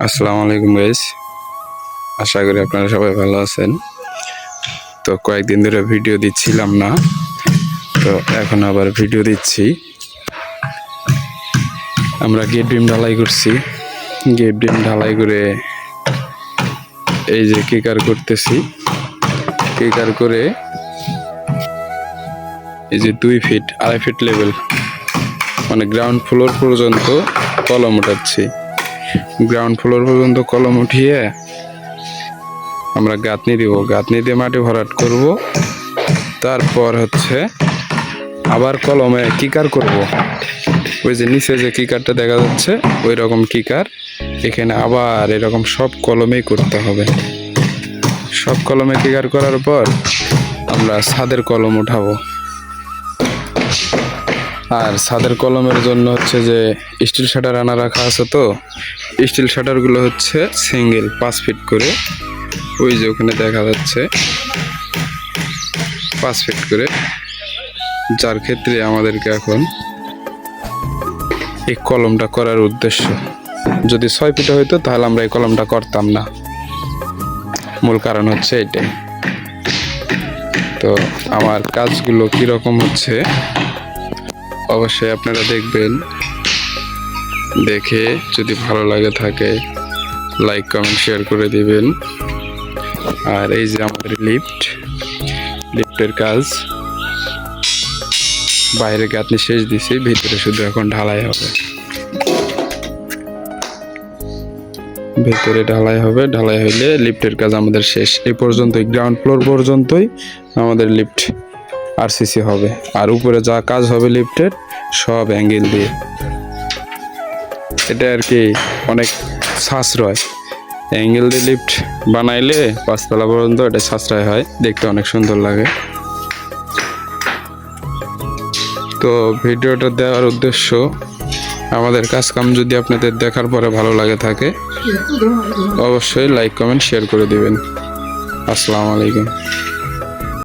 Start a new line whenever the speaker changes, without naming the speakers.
আসসালামু আলাইকুম গাইস, আশা করি আপনারা সবাই ভালো আছেন। তো কয়েকদিন ধরে ভিডিও দিচ্ছিলাম না, তো এখন আবার ভিডিও দিচ্ছি। আমরা গেট বিম ঢালাই করছি। গেট বিম ঢালাই করে এই যে কিকার করতেছি। কিকার করে এই যে 2 ফিট 2.5 ফিট লেভেল মানে গ্রাউন্ড ফ্লোর পর্যন্ত কলম উঠাচ্ছি। গ্রাউন্ড ফ্লোর পর্যন্ত কলম উঠিয়ে আমরা গাঁথনি দিব, গাঁথনি দিয়ে মাটি ভরাট করব। তারপর আবার কলমে কিকার করব। ওই যে নিচে যে কিকারটা দেখা যাচ্ছে ওই রকম কিকার এখানে আবার এরকম সব কলমেই করতে হবে। সব কলমে কিকার করার পর আমরা ছাদের কলম উঠাবো। আর ছাদের কলমের জন্য যে স্টিল শাটার আনা রাখা আছে। তো স্টিল শাটারগুলো সিঙ্গেল 5 ফিট করে, ওই যে ওখানে দেখা যাচ্ছে 5 ফিট করে, যার ক্ষেত্রে আমাদেরকে এখন এই কলমটা করার উদ্দেশ্য। যদি 6 ফিটে হইতো তাহলে আমরা এই কলমটা করতাম না। মূল কারণ এটাই। তো আমার কাজগুলো কীরকম অবশ্যই আপনারা দেখবেন। দেখে যদি ভালো লাগে থাকে লাইক কমেন্ট শেয়ার করে দিবেন। আর এই যে আমাদের লিফটের কাজ বাইরে গাঁথনি শেষ দিছি, ভিতরে শুধু এখন ঢালাই হবে। ভেতরে ঢালাই হবে, ঢালাই হইলে লিফটের কাজ আমাদের শেষ। এই পর্যন্তই, গ্রাউন্ড ফ্লোর পর্যন্তই আমাদের লিফট আরসিসি হবে। আর উপরে যা কাজ হবে লিফটের সব অ্যাঙ্গেল দিয়ে। এটা আর কি অনেক সাশ্রয়। অ্যাঙ্গেল দিয়ে লিফট বানাইলে 5 তলা পর্যন্ত এটা সাশ্রয় হয়, দেখতে অনেক সুন্দর লাগে। তো ভিডিওটা দেওয়ার উদ্দেশ্য, আমাদের কাজ কাম যদি আপনাদের দেখার পরে ভালো লাগে থাকে অবশ্যই লাইক কমেন্ট শেয়ার করে দিবেন। আসসালামু আলাইকুম।